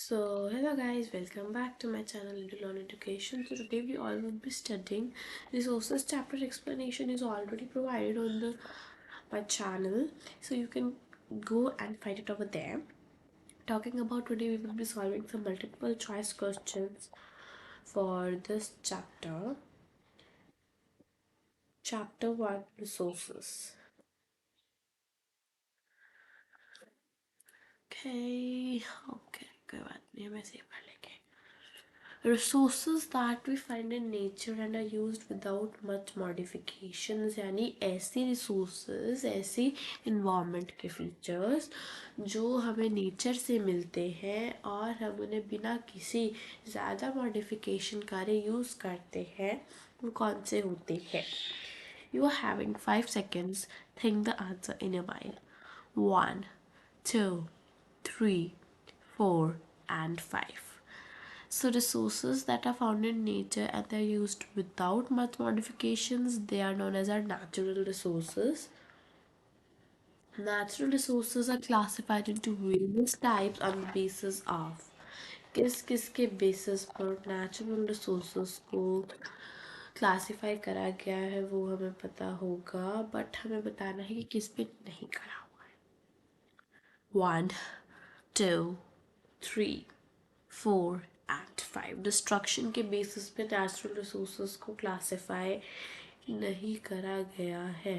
Hello guys, welcome back to my channel Little on Education. So today we all will be studying resources. Chapter explanation is already provided on the my channel, so you can go and find it over there. Talking about today, we will be solving some multiple choice questions for this chapter. Chapter 1, resources. Okay, कोई बात नहीं, मैं ऐसे ही पढ़ लेंगे. Resources that we find in nature and are used without much modifications, यानी ऐसी resources, ऐसी environment के features जो हमें nature से मिलते हैं और हम उन्हें बिना किसी ज़्यादा modification करे use करते हैं, वो कौन से होते हैं? You are having 5 seconds. Think the answer in your mind. 1, 2, 3, 4, and 5. So resources that are found in nature and they're used without much modifications, they are known as our natural resources. Natural resources are classified into various types on the basis of किस किस के basis पर natural resources को classify करा गया है वो हमें पता होगा, बट हमें बताना है कि किस पे नहीं करा हुआ है. 1, 2, 3, 4 एंड 5. डिस्ट्रक्शन के बेसिस पे नेचुरल रिसोर्सेज को क्लासिफाई नहीं करा गया है.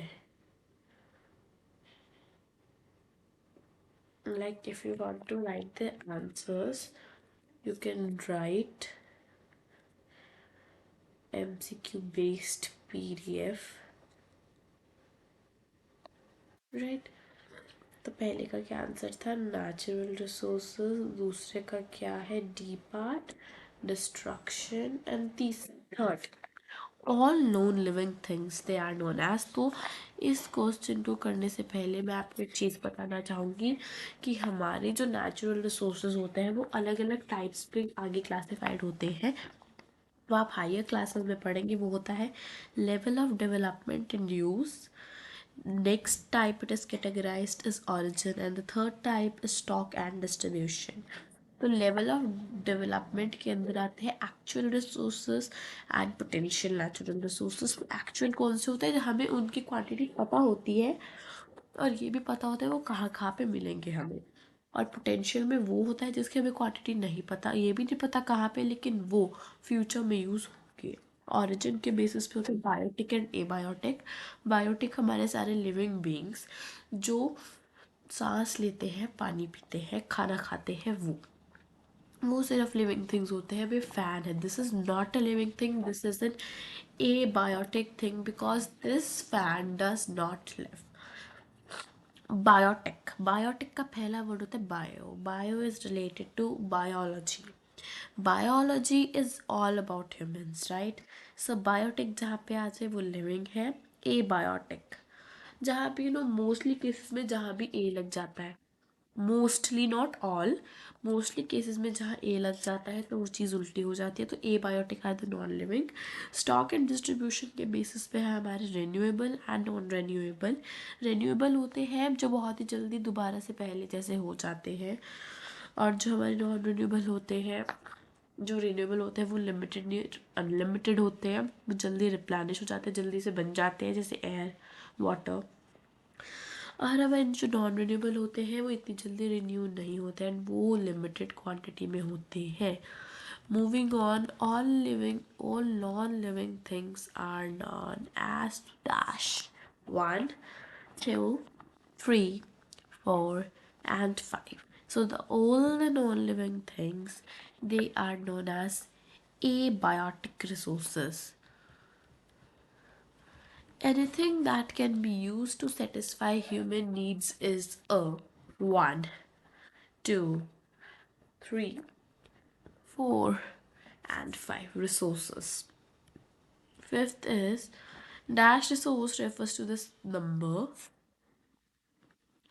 Like if you want to write the answers, you can write MCQ based PDF, right? तो पहले का क्या आंसर था? Natural resources. दूसरे का क्या है? D part, destruction. And third, all non living things they are known as. तो इस क्वेश्चन को करने से पहले मैं आपको एक चीज़ बताना चाहूँगी कि हमारे जो नेचुरल रिसोर्सेज होते हैं वो अलग अलग टाइप्स पे आगे क्लासिफाइड होते हैं. वो आप हायर क्लासेस में पढ़ेंगे. वो होता है level of development and use. Next type it is categorized as origin, and the third type is stock and distribution. तो लेवल ऑफ डेवलपमेंट के अंदर आते हैं actual resources and potential natural resources. Actual कौन से होते हैं? हमें उनकी क्वांटिटी पता होती है और ये भी पता होता है वो कहाँ कहाँ पे मिलेंगे हमें. और पोटेंशियल में वो होता है जिसकी हमें क्वांटिटी नहीं पता, ये भी नहीं पता कहाँ पे, लेकिन वो फ्यूचर में यूज़ होंगे. ऑरिजिन के बेसिस पे होते हैं बायोटिक एंड एबायोटिक. बायोटिक हमारे सारे लिविंग बींग्स जो सांस लेते हैं, पानी पीते हैं, खाना खाते हैं, वो सिर्फ लिविंग थिंग्स होते हैं. अभी फैन है, this is not a living thing, this is an abiotic thing because this fan does not live. Biotech. Biotech का पहला वर्ड होता है bio. Bio is related to biology. Biology is all about humans, right? So biotech जहाँ पे आ जाए वो living है. ए biotech जहाँ पे मोस्टली केसेस में जहाँ भी ए लग जाता है, mostly not all, mostly cases में जहाँ ए लग जाता है तो वो चीज़ उल्टी हो जाती है. तो abiotic are the non living. Stock and distribution के बेसिस पे है हमारे renewable and non renewable. Renewable होते हैं जो बहुत ही जल्दी दोबारा से पहले जैसे हो जाते हैं, और जो हमारे नॉन रेन्यूएबल होते हैं, जो रिन्यूएबल होते हैं वो लिमिटेड नहीं, अनलिमिटेड होते हैं. वो जल्दी रिप्लेनिश हो जाते हैं, जल्दी से बन जाते हैं, जैसे एयर, वाटर. और हमारे जो नॉन रिन्यूएबल होते हैं वो इतनी जल्दी रिन्यू नहीं होते हैं, वो लिमिटेड क्वांटिटी में होते हैं. Moving on, all non living things are known as dash. 1, 2, 3, 4 and 5. So the all the non-living things, they are known as abiotic resources. Anything that can be used to satisfy human needs is a 1, 2, 3, 4, and 5 resources. Fifth is dash resource refers to this number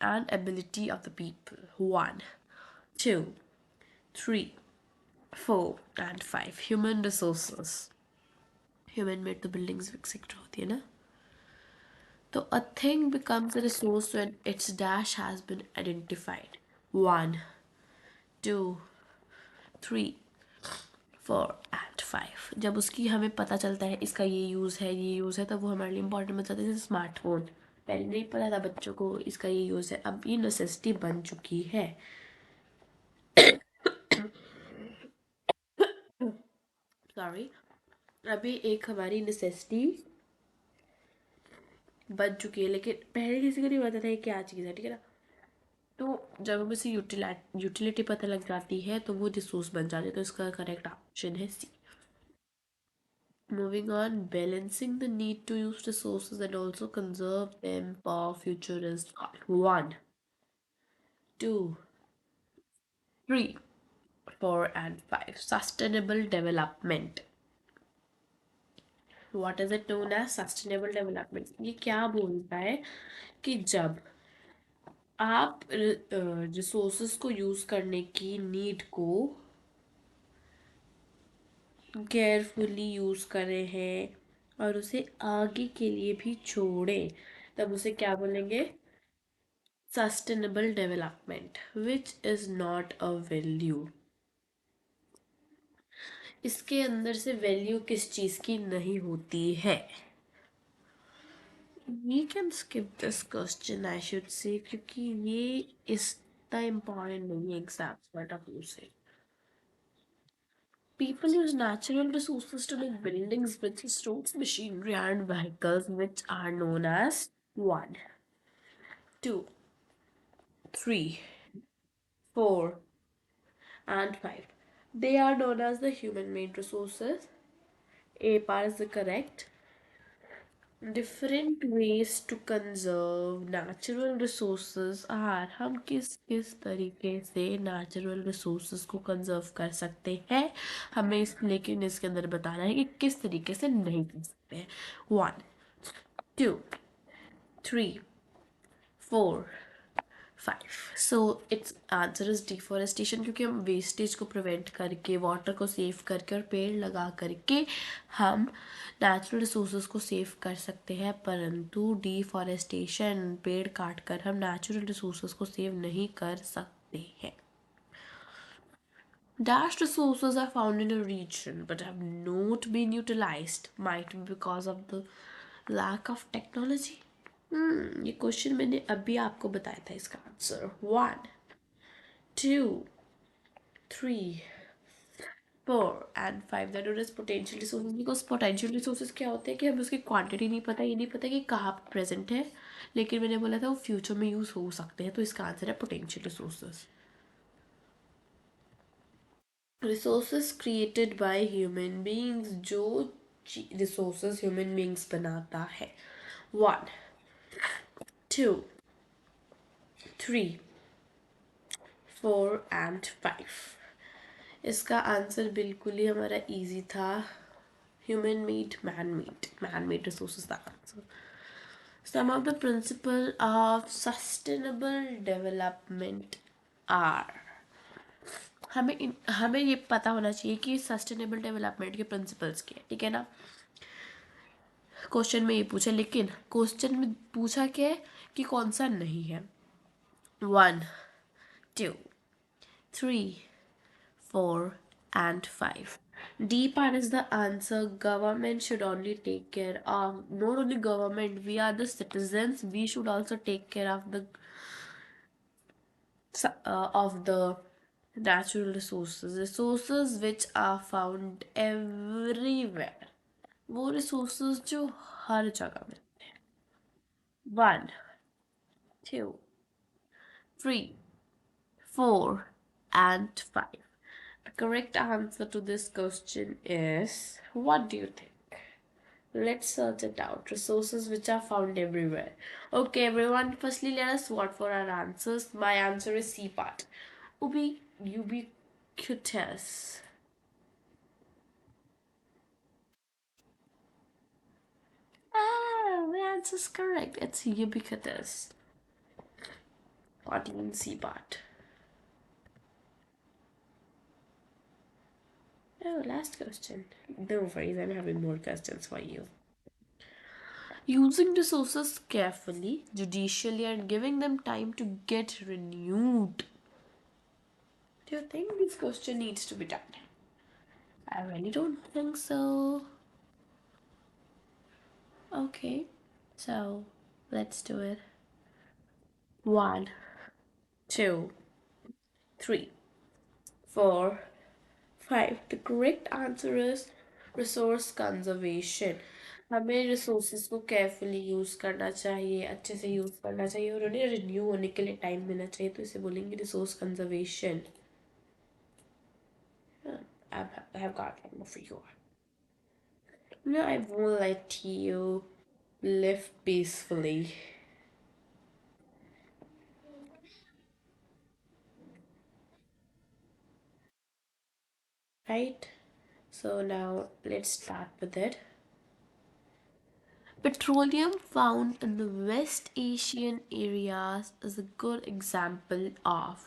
and ability of the people. 1, 2, 3, 4, and 5. Human resources. Human made the buildings विकसित होती है ना. So a thing becomes a resource when its dash has been identified. 1, 2, 3, 4 and 5। जब उसकी हमें पता चलता है इसका ये यूज़ है, तब वो हमारे लिए इंपॉर्टेंट बन जाता है। जैसे स्मार्टफोन, पहले नहीं पता था बच्चों को इसका ये यूज़ है, अब ये नेसेसिटी बन चुकी है। सॉरी, अभी एक हमारी नेसेसिटी बन चुकी है, लेकिन पहले किसी को नहीं पता था ये क्या चीज़ है, ठीक है ना। तो जब हमें इसे यूटिलिटी पता लग जाती है तो वो रिसोर्स बन जाती है, तो इसका करेक्ट ऑप्शन है सी। Moving on, balancing the need to use resources and also conserve them for future is 1, 2, 3, 4 and 5. Sustainable development. What is it known as sustainable development? ये क्या बोलता है कि जब आप रिसोर्सेस को यूज़ करने की नीड को केयरफुली यूज़ करें हैं और उसे आगे के लिए भी छोड़ें, तब उसे क्या बोलेंगे? Sustainable development, which is not a value. इसके अंदर से वैल्यू किस चीज़ की नहीं होती है? We can skip this question I should say, क्योंकि ये इतना इम्पॉर्टेंट नहीं है एग्जाम पॉइंट ऑफ व्यू से। People use natural resources to make buildings, bridges, roads, machinery, and vehicles, which are known as 1, 2, 3, 4, and 5. They are known as the human made resources. A part is the correct. Different ways to conserve natural resources are, हम किस किस तरीके से natural resources को conserve कर सकते हैं, हमें इस लेकिन इसके अंदर बताना है कि किस तरीके से नहीं कर सकते हैं। 1, 2, 3, 4, 5। So it's answer is deforestation, क्योंकि हम वेस्टेज को प्रिवेंट करके, वाटर को सेव करके और पेड़ लगा करके हम नेचुरल रिसोर्सेज को सेव कर सकते हैं, परंतु डिफॉरेस्टेशन, पेड़ काट कर हम नेचुरल रिसोर्सेज को सेव नहीं कर सकते हैं। Dash resources are found in a region but have not been utilized, might be because of the lack of technology. ये क्वेश्चन मैंने अभी आपको बताया था इसका answer. 1, 2, 3, 4 and 5 that is potential resources, because potential resources क्या होते हैं कि हमें उसकी क्वांटिटी नहीं पता, ये नहीं पता कि कहाँ प्रेजेंट है, लेकिन मैंने बोला था वो फ्यूचर में यूज़ हो सकते हैं, तो इसका आंसर है potential resources. Resources created by human beings, जो रिसोर्सेज ह्यूमन बींग्स बनाता है। 1, 2, 3, 4 and 5। इसका आंसर बिल्कुल ही हमारा इजी था, human made, man made resources का answer. Some of the principle of sustainable development are, हमें ये पता होना चाहिए कि सस्टेनेबल डेवलपमेंट के प्रिंसिपल्स क्या है, ठीक है ना। क्वेश्चन में ये पूछा, लेकिन क्वेश्चन में पूछा क्या है कि कौन सा नहीं है। 1, 2, 3, 4 and 5. D part is the answer. Government should only take care of, not only government, we are the citizens, we should also take care of the natural resources which are found everywhere, वो resources जो हर जगह मिलते हैं। 1, 2, 3, 4 and 5. The correct answer to this question is, what do you think? Let's search it out. Resources which are found everywhere. Okay, everyone, firstly let us vote for our answers. My answer is C part. Ubiquitous. Ah, my answer is correct. It's ubiquitous. What means C part? Oh, last question. No worries, I'm having more questions for you. Using resources carefully, judicially, and giving them time to get renewed. Do you think this question needs to be done? I really don't think so. Okay, so let's do it. One, two, three, four, five the correct answer is resource conservation. हमें resources को carefully use करना चाहिए, अच्छे से use करना चाहिए और उन्हें रिन्यू होने के लिए टाइम देना चाहिए, तो इसे बोलेंगे resource conservation. I have got one more for you. No, I won't let you live peacefully. Right? So now let's start with it. Petroleum found in the West Asian areas is a good example of.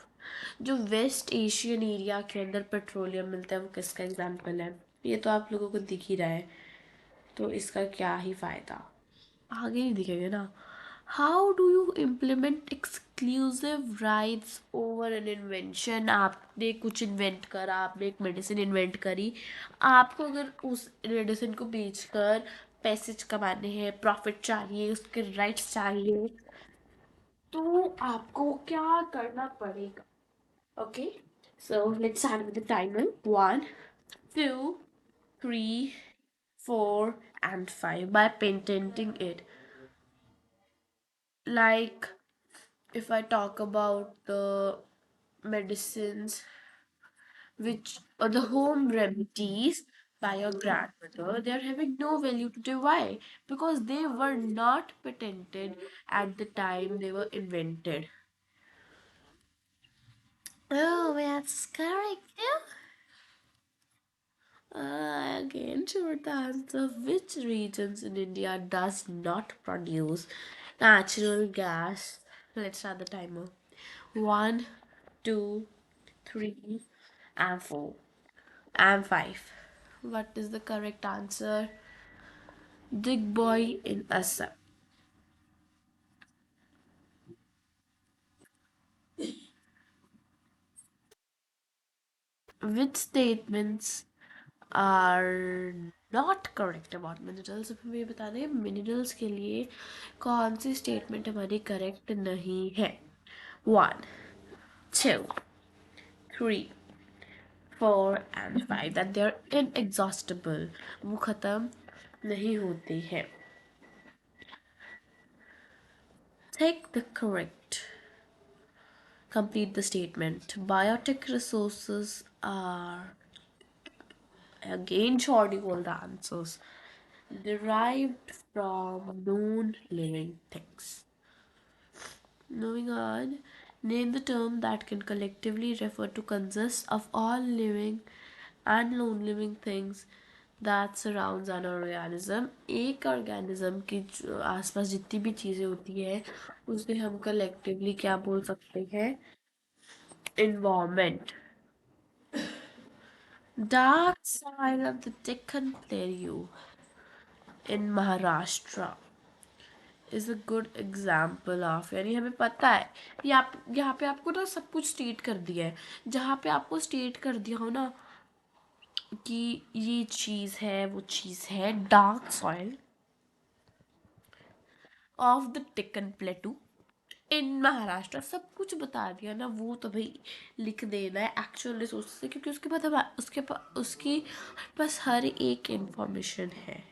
जो waste Asian area के अंदर petroleum मिलता है वो किसका example है? ये तो आप लोगों को दिख ही रहा है, तो इसका क्या ही फायदा, आगे नहीं दिखेगा ना. How do you implement exclusive rights over an invention? आपने कुछ इन्वेंट करा, आपने एक मेडिसिन इन्वेंट करी, आपको अगर उस मेडिसिन को बेचकर पैसे कमाने हैं, प्रॉफिट चाहिए, उसके राइट्स चाहिए, तो आपको क्या करना पड़ेगा? Okay, so let's start with the timer. One, two, three, four, and five by patenting it. Like, if I talk about the medicines which or the home remedies by your grandmother, they are having no value today. Why? Because they were not patented at the time they were invented. Oh, that's correct. Again, sure, the answer. Which regions in India does not produce natural gas? Let's start the timer. One, two, three, and four, and five. What is the correct answer? Digboy in Assam. Which statements are not correct about minerals? अब हमें ये बताना है minerals के लिए कौन सी statement हमारी correct नहीं है. One, two, three, four and five. That they are inexhaustible, वो ख़त्म नहीं होते हैं. Take the correct. Complete the statement. Biotic resources are, again shorty all the answers, derived from known living things. Moving on, name the term that can collectively refer to consist of all living and non-living things that surrounds an organism. एक organism के आसपास जितनी भी चीज़ें होती है उसे हम collectively क्या बोल सकते हैं? Environment. Dark side of the Deccan Plateau in Maharashtra is a good example of, यानी हमें पता है ये आप यहाँ पे आपको ना सब कुछ स्टेट कर दिया है. जहाँ पे आपको स्टेट कर दिया हो ना कि ये चीज़ है वो चीज़ है, dark soil of the Deccan plateau in Maharashtra, सब कुछ बता दिया ना, वो तो भाई लिख देना है एक्चुअल रिसोर्स से, क्योंकि उसके बाद हम उसकी पास हर एक इंफॉर्मेशन है.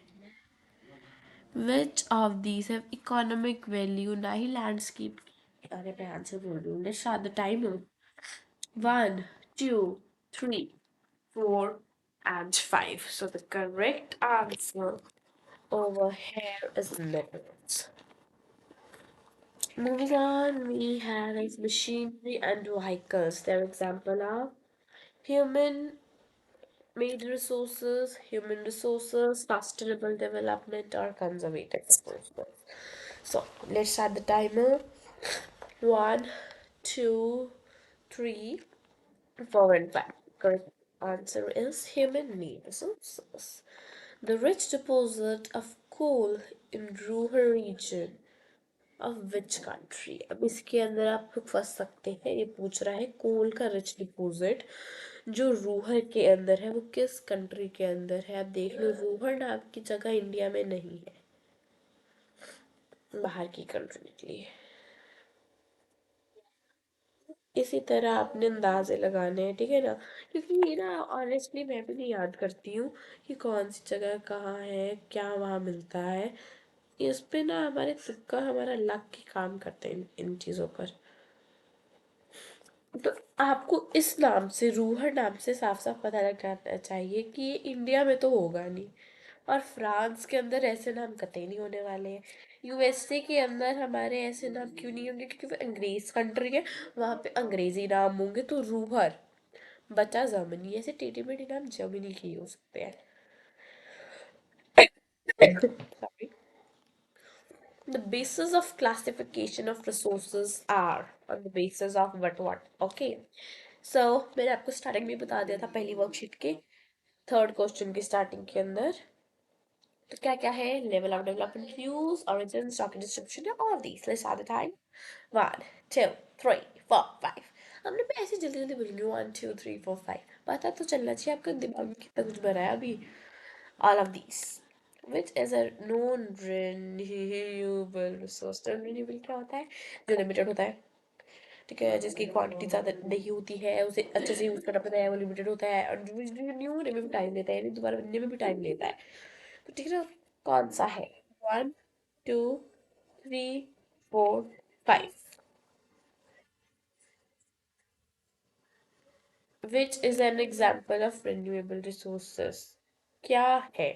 Which of these have economic value? ना ही लैंडस्केप. अरे मैं आंसर बोल रही हूँ. Let's start the timer. One, two, three, four, and five. So the correct answer over here is minerals. Moving on, we have machinery and vehicles. Their example are human made resources, human resources, sustainable development, or conservative resources. So let's start the timer. One, two, three, four, and five. Correct answer is human made resources. The rich deposit of coal in Ruhr region. Of which country. अब इसके अंदर आप फंस सकते हैं। ये पूछ रहा है कोल का रिच डिपॉजिट जो रूहर के अंदर है वो किस कंट्री के अंदर है। आप देख लो, रूहर नाम की जगह इंडिया में नहीं है, बाहर की कंट्री निकली है। इसी तरह आपने अंदाजे लगाने हैं, ठीक है ना, क्योंकि ये ना ऑनेस्टली मैं भी नहीं याद करती हूँ कि कौन सी जगह कहाँ है, क्या वहाँ मिलता है। इस पे ना हमारे तुक्का, हमारा लक की काम करते हैं इन चीज़ों पर। तो आपको इस नाम से, रूहर नाम से साफ साफ पता लग जाना चाहिए कि ये इंडिया में तो होगा नहीं। और फ्रांस के अंदर ऐसे नाम कतई नहीं होने वाले हैं। यूएसए के अंदर हमारे ऐसे नाम क्यों नहीं होंगे, क्योंकि वो अंग्रेज कंट्री है, वहाँ पे अंग्रेजी नाम होंगे। तो रूहर बचा जर्मनी, ऐसे टेढ़े मेढ़े नाम जर्मनी के ही हो सकते हैं। Sorry. The basis of classification of resources are on the basis of what okay. So मैंने आपको स्टार्टिंग में बता दिया था पहली वर्कशीट के थर्ड क्वेश्चन की स्टार्टिंग के अंदर। तो क्या क्या है, level of development, use, origin, stock distribution, all these let's start the time। 1 2 3 4 5। हमने पे ऐसे जल्दी जल्दी बोलेंगे 1 2 3 4 5, पता तो चलना चाहिए आपके दिमाग में कितना कुछ भरा है अभी। all of these which is a known renewable resource। तो renewable क्या होता है, जो लिमिटेड होता है, ठीक है, जिसकी क्वांटिटी ज़्यादा नहीं होती है, उसे अच्छे से यूज़ करना पड़ता है, वो लिमिटेड होता है, और न्यू होने में भी टाइम लेता है, यानी दोबारा बनने में भी टाइम लेता है। तो ठीक है ना, कौन सा है। 1 2 3 4 5। Which is an example of renewable resources. क्या है,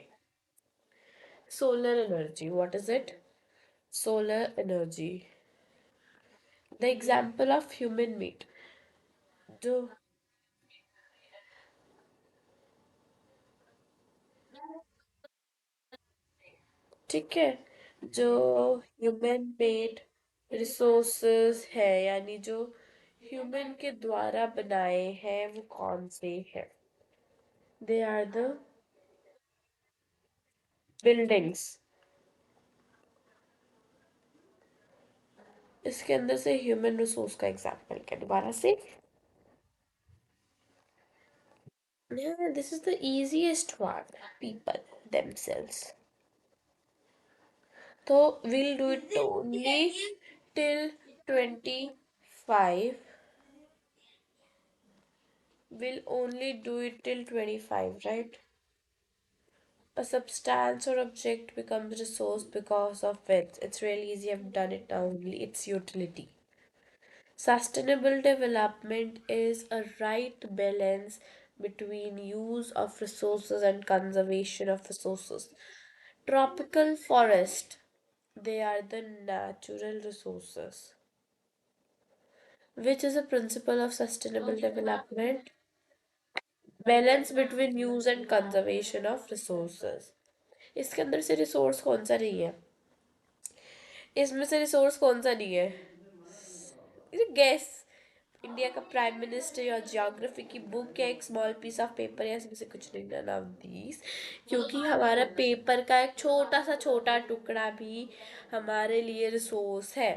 solar energy. What is it, solar energy. The example of human meat, जो ठीक है, जो ह्यूमन मेड रिसोर्सेस है, यानी जो ह्यूमन के द्वारा बनाए हैं, वो कौन से हैं। They are the buildings. इसके अंदर से ह्यूमन रिसोर्स का एग्जांपल क्या, दोबारा से। This is the easiest one, people themselves। तो we'll do it only till 25। We'll only do it till 25, right? A substance or object becomes resource because of it. It's really easy. I've done it now only. Its utility. Sustainable development is a right balance between use of resources and conservation of resources. Tropical forest, they are the natural resources, which is a principle of sustainable development. Balance between use and conservation of resources। इसके अंदर से resource कौन सा नहीं है, इसमें से resource कौन सा नहीं है, गैस। इंडिया का प्राइम मिनिस्टर या ज्योग्राफी की बुक या एक स्मॉल पीस ऑफ पेपर या इसमें से कुछ नहीं, नन ऑफ दीज। क्योंकि हमारा पेपर का एक छोटा सा छोटा टुकड़ा भी हमारे लिए रिसोर्स है।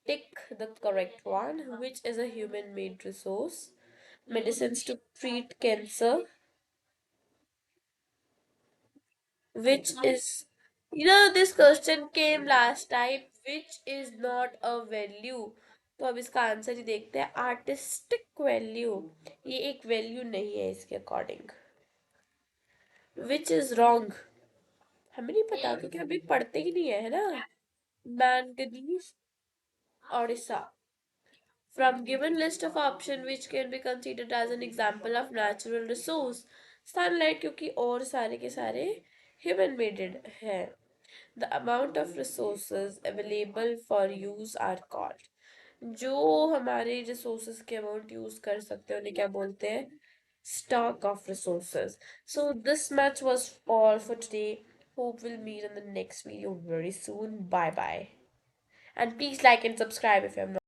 Tick the correct one, which is a human made resource। medicines to treat cancer, which is, this question came last time, which is not a value। तो अब इसका आंसर ही देखते हैं, आर्टिस्टिक वैल्यू। ये एक वैल्यू नहीं है इसके अकॉर्डिंग। विच इज रॉन्ग, हमें नहीं पता क्योंकि अभी पढ़ते ही नहीं है ना। Manganese, Odisha. From given list of option which can be considered as an example of natural resource, sunlight, क्योंकि और सारे के सारे human made है। The amount of resources available for use are called, जो हमारे resources के amount use कर सकते हैं उन्हें क्या बोलते हैं, stock of resources। So this much was all for today। Hope we'll meet in the next video very soon। Bye bye, and please like and subscribe if you have not